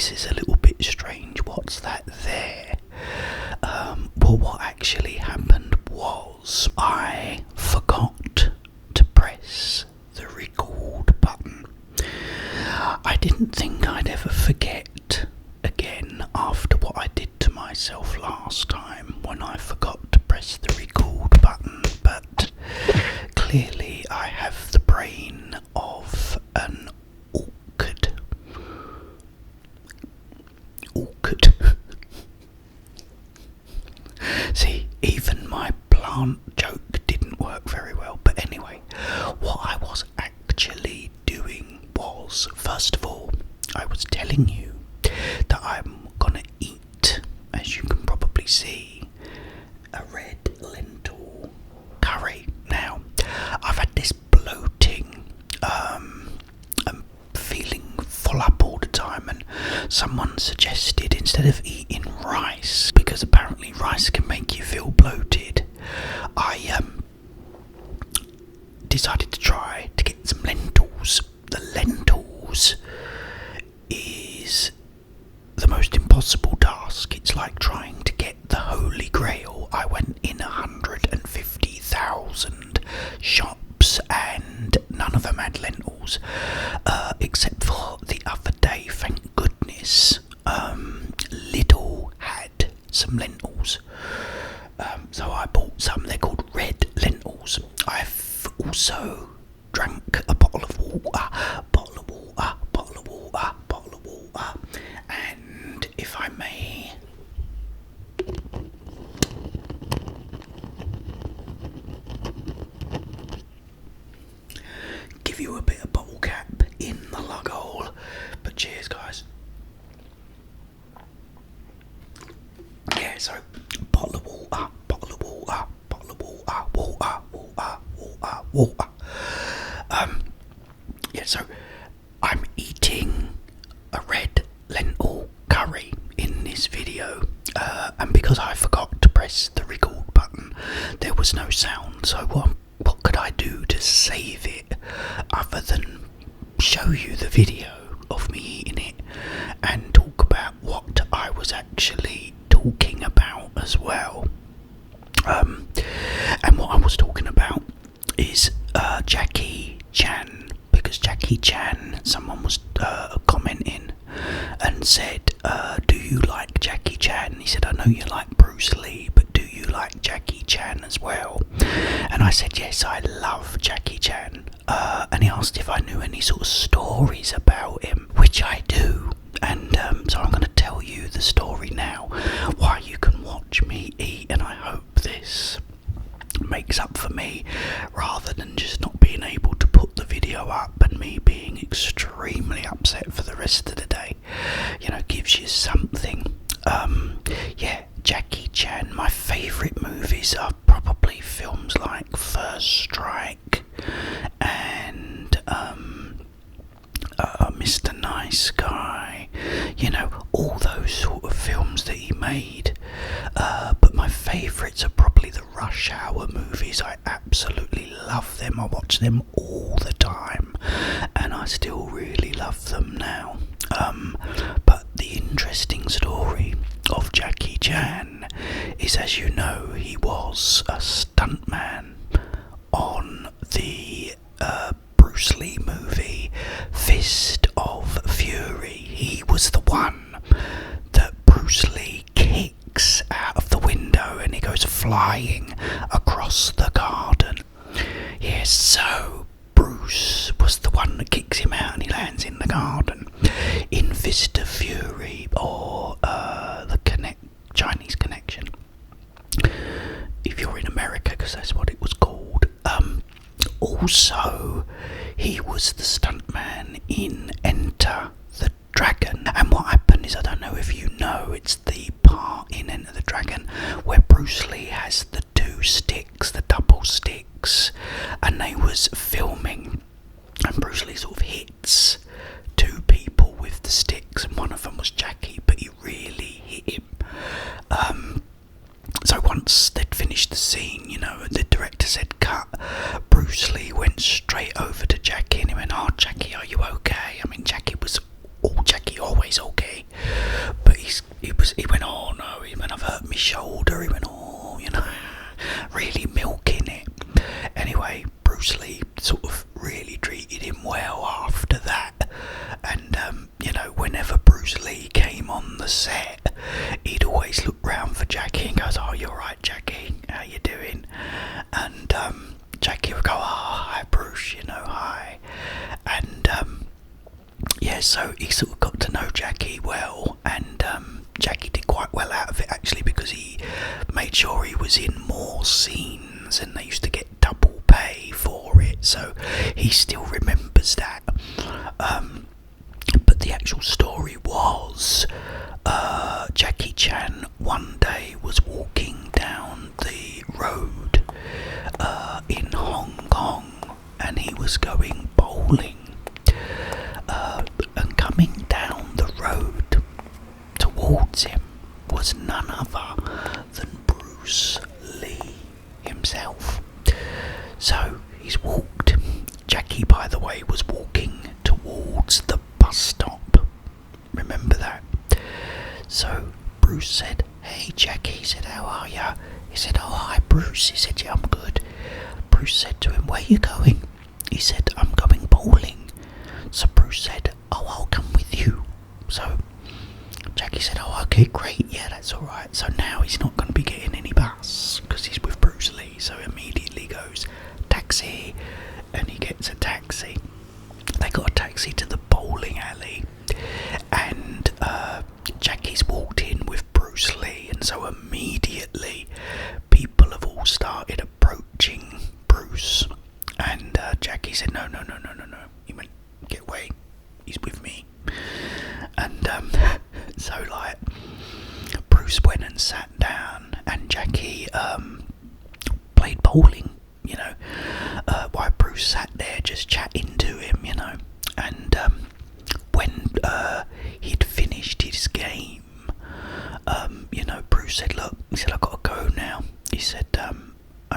this is a little bit strange. What's that there? Well, what actually happened was I forgot to press the record button. I didn't think I'd ever forget again after what I did to myself last time when I forgot to press the record button, but clearly I have the brain of an orchid. See, even my plant joke didn't work very well. But anyway, what I was actually doing was, first of all, I was telling you that I'm gonna eat, as you can probably see, a red lentil curry. Now, I've had this bloating, and feeling full up all the time, and someone suggested instead of eating rice, because apparently rice can make you feel bloated, I decided to try to get some lentils. The lentils is the most impossible task. It's like trying to get the Holy Grail. I went in 150,000 shops and none of them had lentils, except for the other day, thank goodness. Lidl had some lentils, so I bought some. They're called red lentils. I've also drank a bottle of water, and if I may, give you a bit of bottle cap in the lug hole. But cheers, guys. Yeah, so bottle of water. Yeah, so I'm eating a red lentil curry in this video, and because I forgot to press the record button, there was no sound. So what could I do to save it other than show you the video of me eating it and talk about what I was actually talking about as well. And what I was talking about is Jackie Chan, because Jackie Chan, someone was commenting and said, do you like Jackie Chan? He said, I know you like Bruce Lee, but do you like Jackie Chan as well? And I said, yes, I love Jackie Chan. And he asked if I knew any sort of stories about him, which I do. And so I'm going to tell you the story now, while you can watch me eat, and I hope this makes up for me, rather than just not being able to put the video up and me being extremely upset for the rest of the day. You know, gives you something. Yeah, Jackie Chan. My favourite movies are probably films like First Strike and Mr. Nice Guy. You know, all those sort of films that he made. But my favourites are probably the Rush Hour movies. I absolutely love them. I watch them all the time, and I still really love them now. But the interesting story of Jackie Chan is, as you know, he was a stuntman on the Bruce Lee movie Fist of Fury. He was the one that Bruce Lee kicks out of the window and he goes flying across the garden. Yes, so Bruce was the one that kicks him out and he lands in the garden. In Fist of Fury, or the Chinese Connection, if you're in America, because that's what it was called. Also, he was the stuntman in Enter the Dragon. And what happened is, I don't know if you know, it's the part in Enter the Dragon where Bruce Lee has the two sticks, the double sticks, and they was filming, and Bruce Lee sort of hits two people with the sticks, and one of them was Jackie, but he really hit him. So once they'd finished the scene, you know, the director said cut, Bruce Lee went straight over to Jackie and he went, oh Jackie, are you okay? I mean, Jackie was all Jackie, always okay. But he went, oh no, even I've hurt my shoulder. He went, oh, really milking it. Anyway, Bruce Lee sort of really treated him well after that. And, whenever Bruce Lee came on the set, he'd always look round for Jackie and goes, oh, you're right, Jackie, how you doing? And Jackie would go, oh, hi, Bruce, hi. And, so he sort of got to know Jackie well, and Jackie did quite well out of it, actually, because he made sure he was in more scenes, and they used to get double pay for it, so he still remembers that. But the actual story was, Jackie Chan one day was walking down the road in Hong Kong, and he was going bowling, and coming down the road towards him was none other than Bruce Lee himself. So he's walked. Jackie, by the way, was walking towards the bus stop. Remember that? So Bruce said, hey Jackie, he said, how are ya? He said, oh hi Bruce. He said, yeah, I'm good. Bruce said to him, where you going? He said, I'm going bowling. So Bruce said, oh, I'll come with you. So Jackie said, oh, okay, great, yeah, that's alright. So now he's not going to be getting any bus because he's with Bruce Lee. So immediately goes, taxi, and he gets a taxi. They got a taxi to the bowling alley, and Jackie's walked in with Bruce Lee, and so immediately people have all started approaching Bruce, and Jackie said, no. He went, get away, he's with me. And so Bruce went and sat down, and Jackie played bowling, while Bruce sat there just chatting to him, and when he'd finished his game, Bruce said, look, he said, I've got to go now. He said,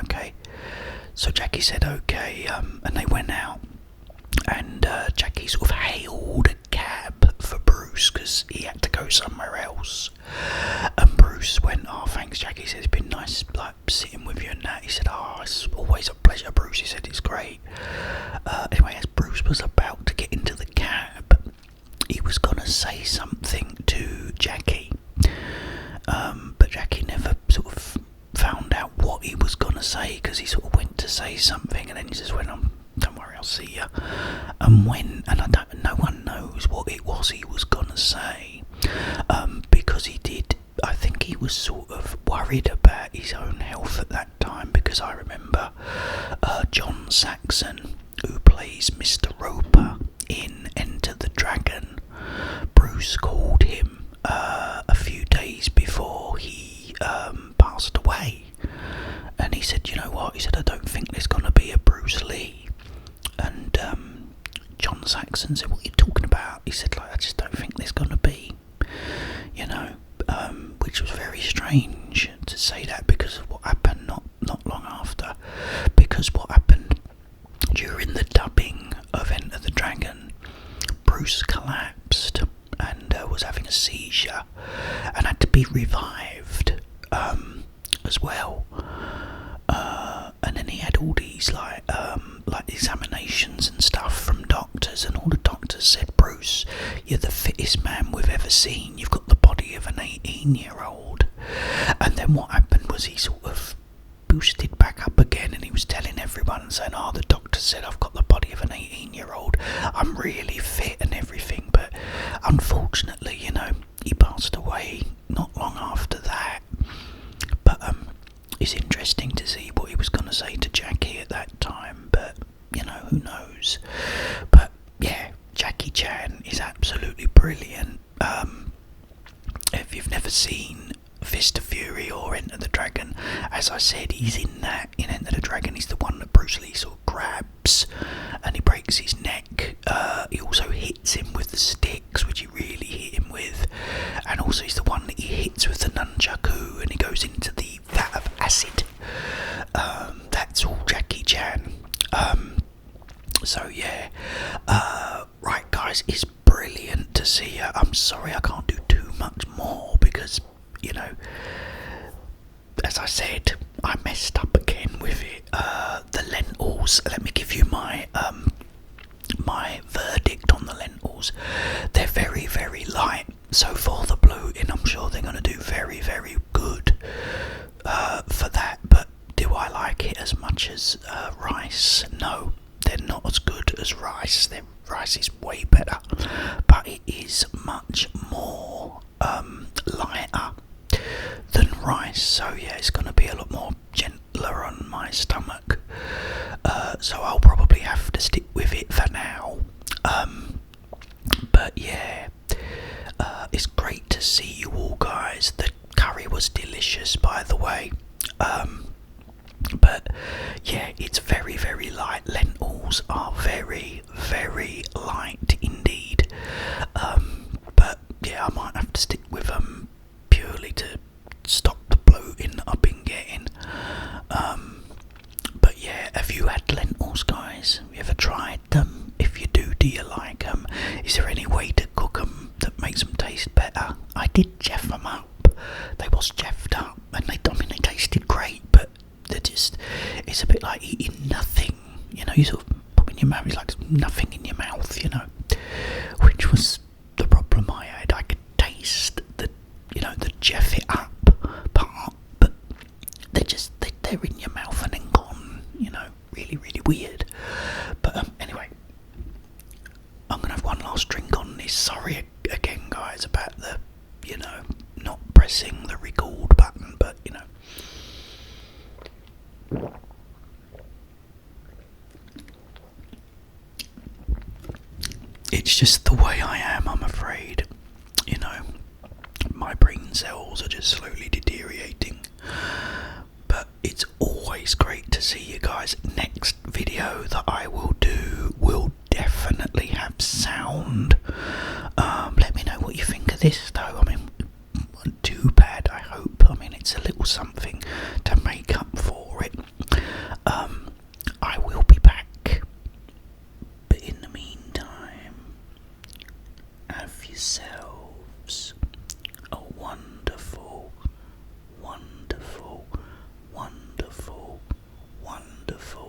okay. So Jackie said, okay, and they went out, and Jackie sort of hailed a cab for Bruce because he had to go somewhere else. And Bruce went, oh, thanks, Jackie. He said, it's been nice, sitting with you and that. He said, oh, it's always a pleasure, Bruce. He said, it's great. Anyway, as Bruce was about to get into the cab, he was going to say something to Jackie. But Jackie never sort of found out what he was going to say, because he sort of went to say something and then he just went on, don't worry, I'll see you. And no one knows what it was he was going to say, because I think he was sort of worried about his own health at that time, because I remember John Saxon, who plays Mr. Roper in Enter the Dragon, Bruce called him a few days before he passed away, and he said, you know what, he said, I don't think there's going to be a Bruce Lee. And John Saxon said, what are you talking about? He said, I just don't think there's going to be, which was very strange to say that, because of what happened not long after. Because what happened during the dubbing of Enter the Dragon, Bruce collapsed and was having a seizure and had to be revived as well. And then he had all these like examinations and stuff from doctors, and all the doctors said, Bruce, you're the fittest man we've ever seen. You've got the body of an 18-year-old. And then what happened was he sort of boosted back up again, and he was telling everyone and saying, oh, the doctor said I've got the body of an 18-year-old. I'm really fit and everything. But unfortunately, he passed away not long after that. But it's interesting to see what he was going to say to Jackie at that time, but who knows. But yeah, Jackie Chan is absolutely brilliant. If you've never seen Fist of Fury or Enter the Dragon, as I said, he's in that. In Enter the Dragon, he's the one that Bruce Lee sort of grabs and he breaks his neck. He also hits him with the sticks, which he really hit him with, and also he's the one that he hits with the nunchaku and he goes into the vat of acid. That's all Jackie Chan. So yeah, right guys, it's brilliant to see I messed up again with it. The lentils. Let me give you my my verdict on the lentils. They're very, very light. So for the bloating, I'm sure they're going to do very, very good for that. But do I like it as much as rice? No, they're not as good as rice. Rice is way better, but it is much more lighter than rice. So yeah, it's going to be a lot more gentler on my stomach. So I'll probably have to stick with it for now. But yeah, it's great to see you all guys. The curry was delicious, by the way. But yeah, it's very, very light. Lentils are very, very light indeed. But yeah, I might have to stick with them purely to stop the bloating that I've been getting. But yeah, have you had lentils, guys? Have you ever tried them? If you do you like them? Is there any way to cook them that makes them taste better? I did jeff them up. They was jeffed up, and they tasted great, but they're just, it's a bit like eating nothing. You know, you sort of put in your mouth, it's like nothing in your mouth, you know. Which was the problem I had. I could taste the, you know, the jeff it up part, but they're in your mouth and then gone, you know, really, really weird. But anyway, I'm gonna have one last drink on this. Sorry again, guys, about the, you know, not pressing the record button, but you know. It's just the way I am, I'm afraid. You know, my brain cells are just slowly deteriorating. But it's always great to see you guys. Next video that I will do will definitely have sound. Let me know what you think of this though. I mean, not too bad, I hope. I mean, it's a little something to make up for it. I will be back. But in the meantime, have yourselves a wonderful, wonderful, wonderful, wonderful